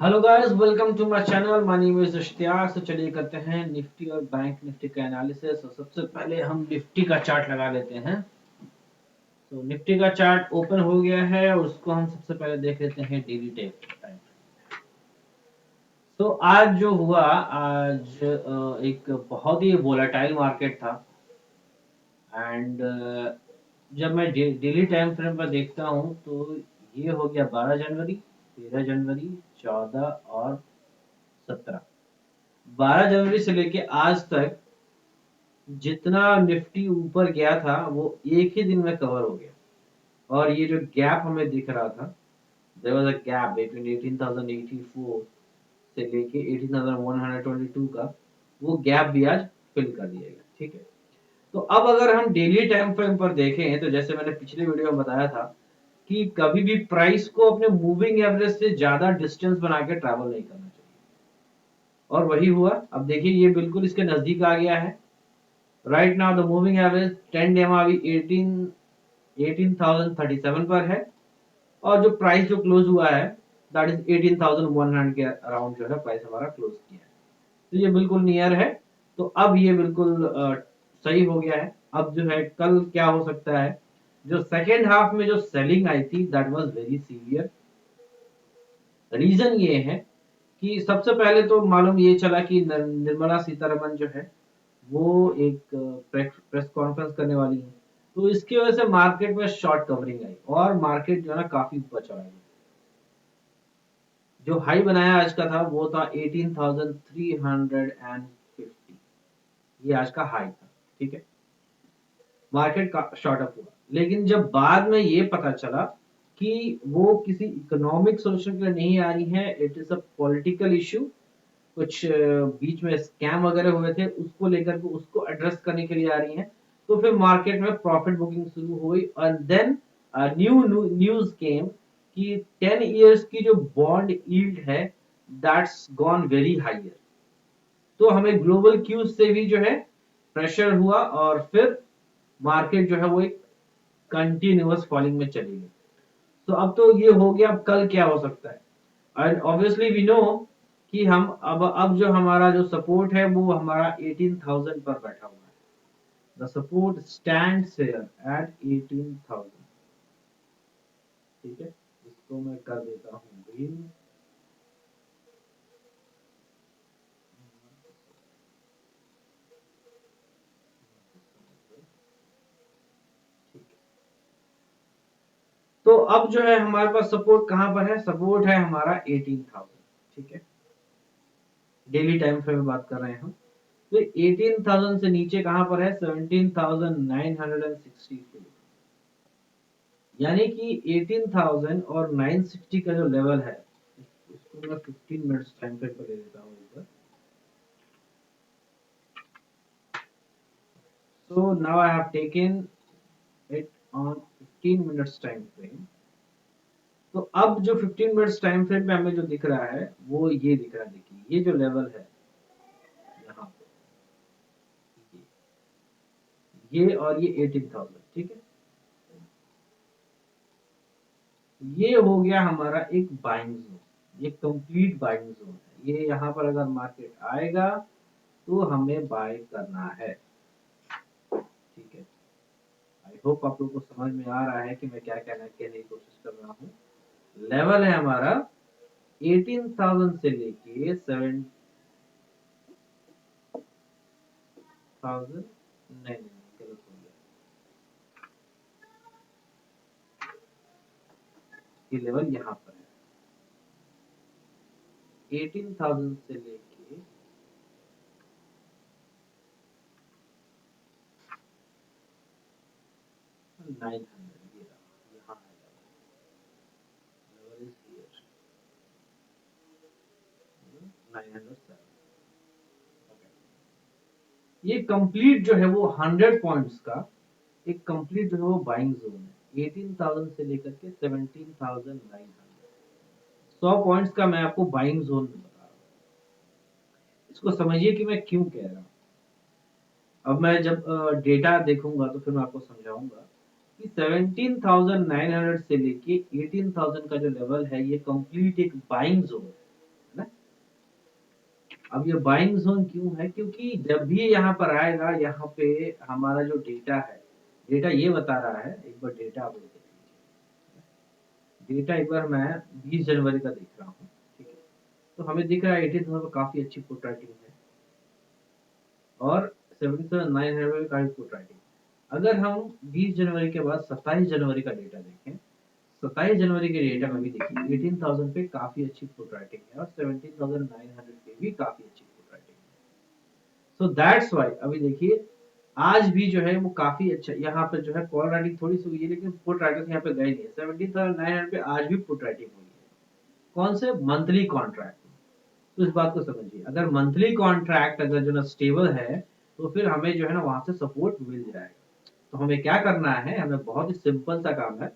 Hello guys, welcome to my channel. My name is Ishtiaq. तो चलिए करते हैं निफ्टी और बैंक निफ्टी का एनालिसिस। और सबसे पहले हम निफ्टी का चार्ट लगा लेते हैं। तो निफ्टी का चार्ट ओपन हो गया है और उसको हम सबसे पहले देख लेते हैं डेली टाइम। तो आज जो हुआ, आज एक बहुत ही वोलेटाइल मार्केट था। एंड जब मैं डेली टाइम फ्रेम पर देखता हूँ तो ये हो गया 12 जनवरी, 13 जनवरी, 14 और 17। 12 जनवरी से लेके आज तक जितना निफ्टी ऊपर गया था वो एक ही दिन में कवर हो गया। और ये जो गैप हमें दिख रहा था, there was a gap between 18084 से लेके 18122 का, वो गैप भी आज फिल कर दिया गया। ठीक है। तो अब अगर हम डेली टाइम फ्रेम पर देखें तो जैसे मैंने पिछले वीडियो में बताया था कि कभी भी प्राइस को अपने मूविंग एवरेज से ज्यादा डिस्टेंस बना के ट्रैवल नहीं करना चाहिए। और वही हुआ। अब देखिए ये बिल्कुल इसके नजदीक आ गया है। Right now the moving average 10 डेमा अभी 18,037 पर है। और जो प्राइस जो क्लोज हुआ है दैट इज 18,100 के अराउंड जो है प्राइस हमारा क्लोज किया है। तो ये बिल्कुल नियर है। तो अब ये बिल्कुल सही हो गया है। अब जो है कल क्या हो सकता है, जो सेकेंड हाफ में जो सेलिंग आई थी that was very severe. Reason ये है कि सबसे पहले तो मालूम ये चला कि निर्मला सीतारमन जो है वो एक प्रेस कॉन्फ्रेंस करने वाली है। तो इसकी वजह से मार्केट में शॉर्ट कवरिंग आई और मार्केट जो है ना काफी ऊपर चला गया। जो हाई बनाया आज का था वो था 18,350। ये आज का हाई था। ठीक है। मार्केट का शॉर्ट अप हुआ, लेकिन जब बाद में ये पता चला कि वो किसी इकोनॉमिक सोल्यूशन के लिए नहीं आ रही है, it is a political issue. कुछ बीच में स्कैम वगैरह हुए थे, उसको लेकर के उसको एड्रेस करने के लिए आ रही हैं। तो फिर मार्केट में प्रॉफिट बुकिंग शुरू हुई और देन न्यू न्यूज केम कि 10 इयर्स की जो बॉन्ड यील्ड है दैट्स गॉन वेरी हायर। तो हमें ग्लोबल क्यूज से भी जो है प्रेशर हुआ और फिर मार्केट जो है वो एक कंटिन्यूअस फॉलिंग में चली गई। तो अब तो ये हो गया, अब कल क्या हो सकता है। एंड ऑब्वियसली वी नो कि हम अब जो हमारा जो सपोर्ट है वो हमारा 18,000 पर बैठा हुआ है। The support stands here eight 18,000। ठीक है। इसको मैं कर देता हूँ ग्रीन। ठीक है। तो अब जो है हमारे पास सपोर्ट कहां पर है, सपोर्ट है हमारा 18,000। ठीक है। डेली टाइम फ्रेम में बात कर रहे हैं हम। तो 18,000 से नीचे कहां पर है, 17,964। यानी कि 18,000 और 960 का जो लेवल है, इसको मैं 15 मिनट्स टाइम फ्रेम पर ले लेता हूँ ऊपर। So now I have taken it on 15 minutes time frame। तो अब जो 15 मिनट्स टाइम फ्रेम पे हमें जो दिख रहा है वो ये दिख रहा है। देखिए ये जो लेवल है यहाँ पे, ये और ये 18,000। ठीक है। ये हो गया हमारा एक बाइंग जोन, ये कंप्लीट बाइंग जोन है। ये यहाँ पर अगर मार्केट आएगा तो हमें बाय करना है। ठीक है। आई होप आप लोगों को समझ में आ रहा है कि मैं क्या कहने की कोशिश कर रहा हूँ। लेवल है हमारा 18,000 से लेके 7,000, नहीं नहीं गलत हो गया। ये लेवल यहाँ पर है 18,000 से लेके 900। ये रहा, यहाँ है लेवल इज हियर 907। ये कंप्लीट जो है वो 100 पॉइंट्स का एक कंप्लीट जो है वो बाइंग जोन है 18,000 से लेकर के 17,900। 100 पॉइंट्स का मैं आपको बाइंग जोन बता रहा हूँ। इसको समझिए कि मैं क्यों कह रहा हूँ। अब मैं जब डेटा देखूंगा तो फिर मैं आपको समझाऊंगा कि 17,900 से लेके 18,000 का जो लेवल है ये कंप्लीट एक बाइंग जोन है। अब ये बाइंग जोन क्यों है, क्योंकि जब भी यहाँ पर आएगा, यहाँ पे हमारा जो डेटा है, डेटा ये बता रहा है, एक बार डेटा आप देख लीजिए। डेटा एक बार मैं 20 जनवरी का देख रहा हूँ, ठीक है। तो हमें दिख रहा है 18,000 पर काफी अच्छी फुट राइटिंग है और 17,900 में काफी फुट राइटिंग। अगर हम 20 जनवरी के बाद 27 जनवरी का डेटा देखें, 27 जनवरी के डेटा में भी देखिए 18,000 पे काफी अच्छी फुट राइटिंग है और 17,900 पे भी काफी अच्छी फुट राइटिंग है। सो दैट्स व्हाई अभी देखिए आज भी जो है वो काफी अच्छा यहाँ पे जो है कॉल राइटिंग थोड़ी सी हुई है, लेकिन फुट राइटिंग यहाँ पे गई नहीं है। 17,900 पे आज भी फुट राइटिंग हुई है। कौन से मंथली कॉन्ट्रैक्ट? तो इस बात को समझिए, अगर मंथली कॉन्ट्रैक्ट अगर जो ना स्टेबल है, तो फिर हमें जो है ना वहां से सपोर्ट मिल जाएगा। तो हमें क्या करना है, हमें बहुत ही सिंपल सा काम है।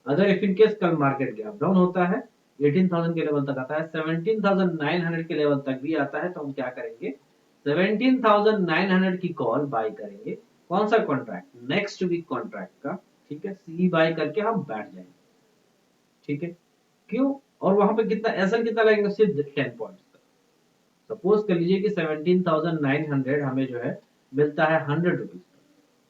अगर इफ इन केस कल मार्केट गैप डाउन होता है, 18,000 के लेवल तक आता है, 17,900 के लेवल तक भी आता है, तो हम क्या करेंगे, 17,900 की कॉल बाय करेंगे। कौन सा कॉन्ट्रैक्ट? नेक्स्ट वीक कॉन्ट्रैक्ट का, ठीक है। सी बाय करके हम बैठ जाएंगे, ठीक है। क्यों? और वहां पे कितना एसएल कितना लगेगा? सिर्फ 10 पॉइंट्स का। सपोज कर लीजिए कि 17,900 हमें जो है मिलता है 100 रुपीज का,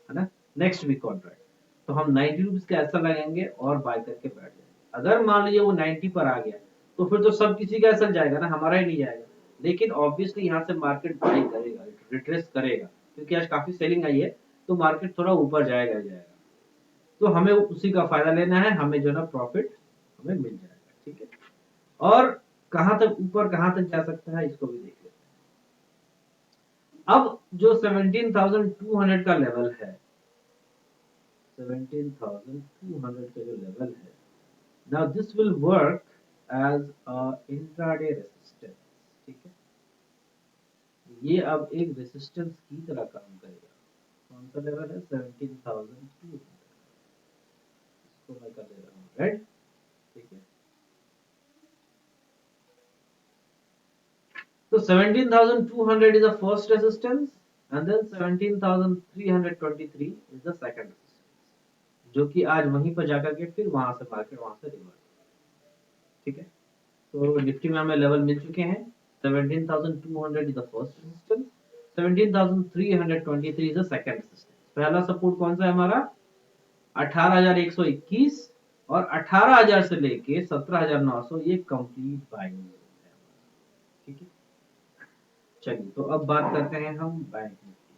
है ना, नेक्स्ट वीक कॉन्ट्रैक्ट। तो हम 90 रुपीज का ऐसा लगाएंगे और बाय करके बैठ जाएंगे। अगर मान लीजिए वो 90 पर आ गया, तो फिर तो सब किसी का ऐसा जाएगा ना, हमारा ही नहीं जाएगा। लेकिन ऑब्वियसली यहाँ से मार्केट बाई करेगा, रिट्रेस करेगा, क्योंकि आज काफी सेलिंग आई है, तो मार्केट थोड़ा ऊपर जाएगा जाएगा। तो हमें उसी का फायदा लेना है, हमें जो ना प्रॉफिट हमें मिल जाएगा, ठीक है। और कहां तक ऊपर कहां तक जा सकता है, इसको भी देख लेते हैं। अब जो 17,200 का लेवल है, 17,200 का जो लेवल है, now this will work as a intraday resistance, ठीक है। ये अब एक रेसिस्टेंस की तरह काम करेगा। कौन सा लेवल है? 17,200। इसको मैं कर दे रहा हूँ रेड, ठीक है। तो 17,200 is the first resistance and then 17,323 is the second resistance, जो कि आज वहीं पर जाकर के फिर वहां से मार्केट वहां से रिवर्स, ठीक है। तो निफ्टी में हमें लेवल मिल चुके हैं। 17,200 is the first resistance, 17,323 is the second resistance। पहला सपोर्ट कौन सा है हमारा? 18,121 और 18,000 से लेके 17,900, ये कंप्लीट बाइंग है, ठीक है। चलिए, तो अब बात करते हैं हम बैंक निफ्टी।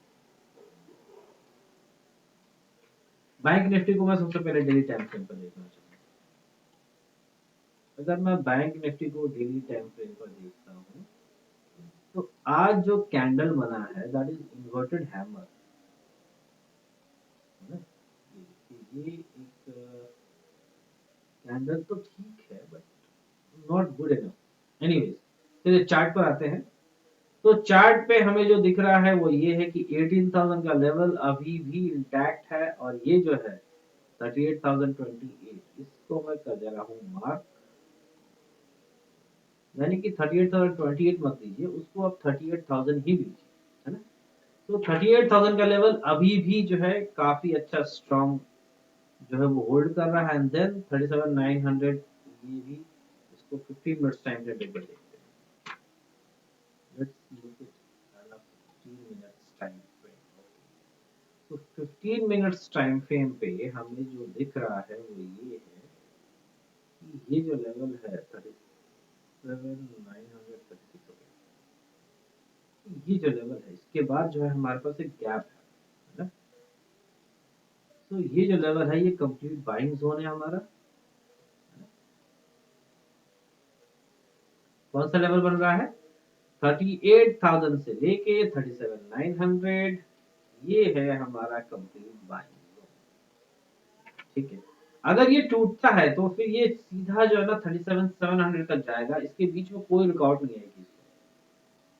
बैंक निफ्टी को मैं सबसे पहले डेली टाइम फ्रेम पर देखना चाहूंगा। अगर मैं बैंक निफ्टी को डेली टाइम फ्रेम पर देखता हूँ, तो आज जो कैंडल बना है दैट इज इन्वर्टेड हैमर, है ना। ये एक कैंडल तो ठीक है but not good enough. Anyways, चलिए चार्ट पर आते हैं। तो चार्ट पे हमें जो दिख रहा है वो ये है कि 18,000 का लेवल अभी भी इंटैक्ट है और ये जो है 38,028, इसको मैं कर दे रहा हूँ मार्क। यानी कि 38,028 मत लीजिए उसको, आप 38,000 ही लीजिए, है ना। तो 38,000 का लेवल अभी भी जो है काफी अच्छा स्ट्रॉन्ग जो है वो होल्ड कर रहा है। एंड देन 37,900, ये भी इसको 15 मिनट्स टाइम फ्रेम पे देखते हैं। Let's look it on a 15 minutes time frame. तो 15 मिनट्स टाइम फ्रेम पे हमें जो दिख रहा है वो ये है कि ये जो लेवल है 37,936, ये जो लेवल है इसके बाद जो है हमारे पास एक गैप है ना। तो ये जो लेवल है ये कंप्लीट बाइंग जोन है हमारा। कौन सा लेवल बन रहा है? 38,000 से लेके 37,900, ये है हमारा कंप्लीट बाइंग जोन, ठीक है। अगर ये टूटता है तो फिर ये सीधा जो है ना 37,700 तक जाएगा, इसके बीच में कोई रुकावट नहीं आएगी,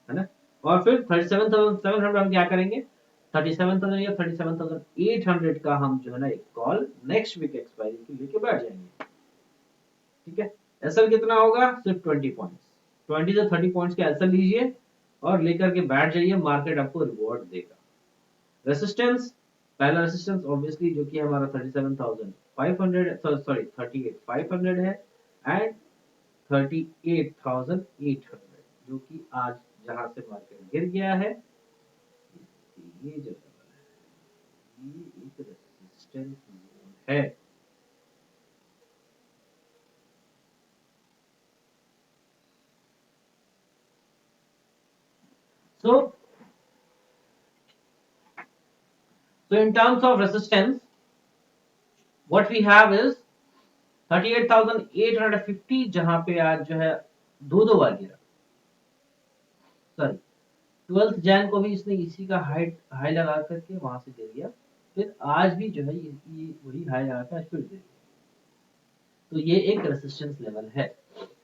है ना। और फिर 37,700 हम क्या करेंगे, 37,000 या 37,800 का हम जो है ना एक कॉल नेक्स्ट वीक एक्सपायरी की लेके बैठ जाएंगे, ठीक है। एसएल कितना होगा? सिर्फ 20 पॉइंट्स, 20 से 30 पॉइंट्स के एसएल लीजिए और लेकर के बैठ जाइए, मार्केट आपको रिवॉर्ड देगा। रेसिस्टेंस, पहला रेसिस्टेंस ऑब्वियसली जो कि हमारा 37,500, सॉरी 38,500 है, एंड 38,800, जो कि आज जहां से मार्केट गिर गया है, ये जो लेवल है ये एक रेजिस्टेंस जोन है। So, so in terms of resistance, what we have is 38,850, जहां पे आज जो है दो बार गिरा। सॉरी, 12 जैन को भी इसने इसी का हाई लगा करके वहां से गिर गया, फिर आज भी जो है ये वही हाई लगा के आज फिर गिर गया। तो ये एक रेजिस्टेंस लेवल है।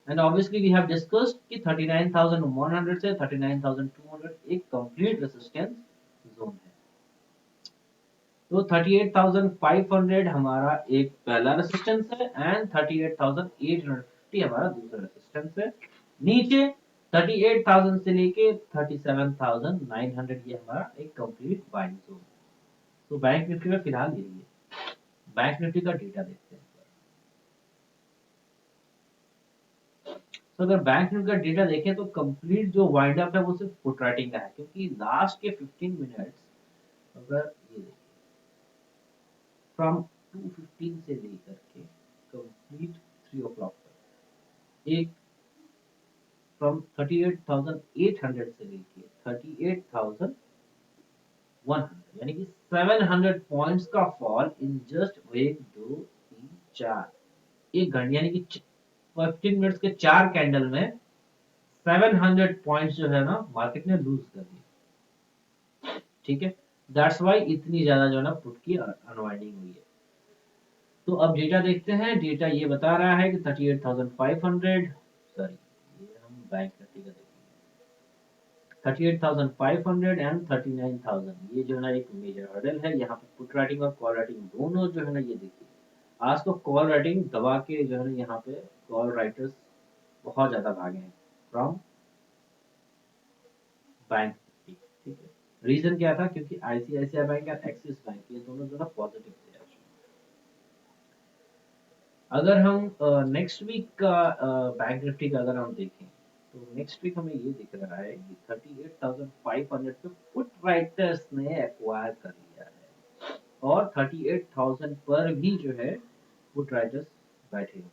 And obviously we have discussed कि 39,100 से 39,200 एक कंप्लीट रेजिस्टेंस जोन है। तो 38,500 हमारा एक पहला रेजिस्टेंस है एंड 38,850 हमारा दूसरा रेजिस्टेंस है। नीचे 38,000 से लेके 37,900 ये हमारा एक कंप्लीट बाइंग जोन है। तो बैंक निफ्टी में फिलहाल यही है। बैंक निफ्टी का डेटा देखते हैं। तो अगर बैंक निफ्टी का डेटा देखें तो कंप्लीट जो वाइंड अप है वो सिर्फ पुट राइटिंग का है, क्योंकि लास्ट के 15 मिनट्स अगर ये देखिए फ्रॉम 2:15 से लेकर के कंप्लीट 3 o'clock तक एक फ्रॉम 38,800 से लेके 38,100 यानी कि 700 पॉइंट्स का फॉल इन जस्ट 1 2 3 4 एक घंटे, यानी कि 15 मिनट्स के 4 कैंडल में 700 पॉइंट्स जो है ना मार्केट ने लूज कर दिए। ठीक है, दैट्स वाई इतनी ज्यादा जो है ना पुट की अनवाइंडिंग हुई है। तो अब डेटा देखते हैं। डेटा ये बता रहा है कि 38,500, सॉरी ये हम बैंक निफ्टी का देखेंगे, 38,500 एंड 39,000 ये जो है ना एक मेजर हर्डल है। यहाँ पे पुट राइटिंग और कॉल राइटिंग दोनों जो है ना, ये देखिए आज तो कॉल राइटिंग दबा के जो है ना यहाँ पे कॉल राइटर्स बहुत ज्यादा भागे हैं फ्रॉम बैंक निफ्टी। ठीक है, रीजन क्या था? क्योंकि आईसीआईसीआई बैंक और एक्सिस बैंक ये दोनों जो है पॉजिटिव थे आज। अगर हम नेक्स्ट वीक का बैंक निफ्टी का अगर हम देखें तो नेक्स्ट वीक हमें ये दिख रहा है कि 38,500 पे पुट राइटर्स ने एक्वायर कर लिया है और 38,000 पर भी जो है पुट राइटर्स बैठे हुए हैं।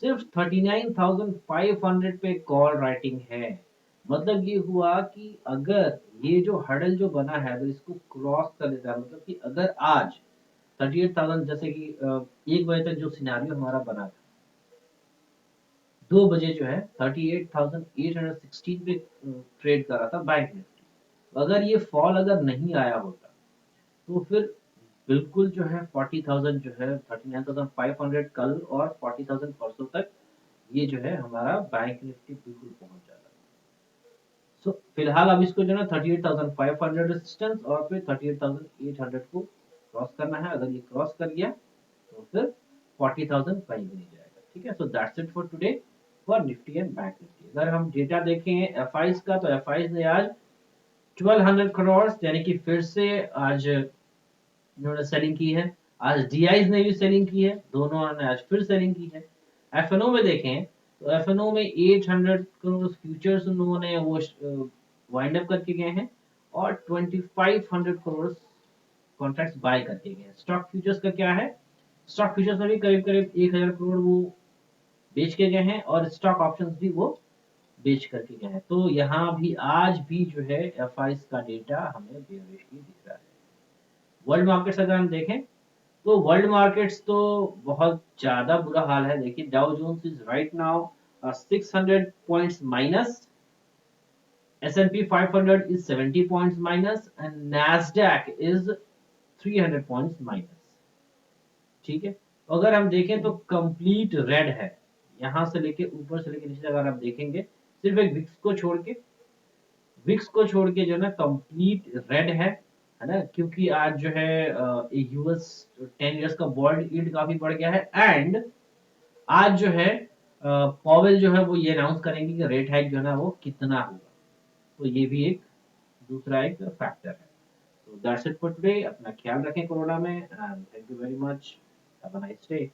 सिर्फ 39,500 पे कॉल राइटिंग है। मतलब ये हुआ कि अगर ये जो हडल जो बना है अगर इसको क्रॉस कर देता है, मतलब कि अगर आज 38,000 जैसे कि 1 बजे तक जो सिनारियो हमारा बना था, 2 बजे जो है 38,816 पे ट्रेड कर रहा था बैंक निफ्टी। अगर ये फॉल अगर नहीं आया होता तो फिर बिल्कुल जो है 40,000 जो है 39,500 कल और 40,000 परसों तक ये जो है हमारा बैंक निफ्टी बिल्कुल पहुंच जाता है। सो फिलहाल अब इसको जो है ना 38,500 रेजिस्टेंस और फिर 38,800 को क्रॉस करना है। अगर ये क्रॉस कर गया तो फिर 40,000 कहीं भी नहीं जाएगा। ठीक है, so that's it for today for Nifty and bank Nifty. अगर हम डेटा देखें एफआईज का तो एफआईज ने आज 1200 करोड़ यानी कि फिर से आज इन्होंने सेलिंग की है। आज डीआईज ने भी सेलिंग की है, दोनों ने आज फिर सेलिंग की है। एफएनओ में देखें तो एफएनओ में 800 करोड़ फ्यूचर्स उन्होंने वो वाइंड अप करके गए हैं और 2500 करोड़ कॉन्ट्रैक्ट्स बाय करके गए हैं। स्टॉक फ्यूचर्स का क्या है? स्टॉक फ्यूचर्स में भी करीब करीब 1000 करोड़ वो बेच के गए हैं और स्टॉक ऑप्शंस भी वो बेच करके गए हैं। तो यहाँ भी आज भी जो है एफआईज का डेटा हमें बेरिश ही दिख रहा है। वर्ल्ड मार्केट्स अगर हम देखें तो वर्ल्ड मार्केट्स तो बहुत ज्यादा बुरा हाल है। देखिए Dow Jones is right now 600 points minus, S&P 500 is 70 points minus and Nasdaq is 300 points minus। ठीक है, अगर हम देखें तो कंप्लीट रेड है, यहां से लेके ऊपर से लेके नीचे अगर आप देखेंगे सिर्फ एक विक्स को छोड़ के जो है ना कंप्लीट रेड है ना, क्योंकि आज जो है यूएस 10 इयर्स का बॉन्ड यील्ड काफी बढ़ गया है एंड आज जो है पॉवेल जो है वो ये अनाउंस करेंगे कि रेट हाइक जो है ना वो कितना होगा। तो ये भी एक दूसरा एक फैक्टर है। तो दैट्स इट फॉर टुडे। अपना ख्याल रखें कोरोना में and thank you very much. Have a nice day.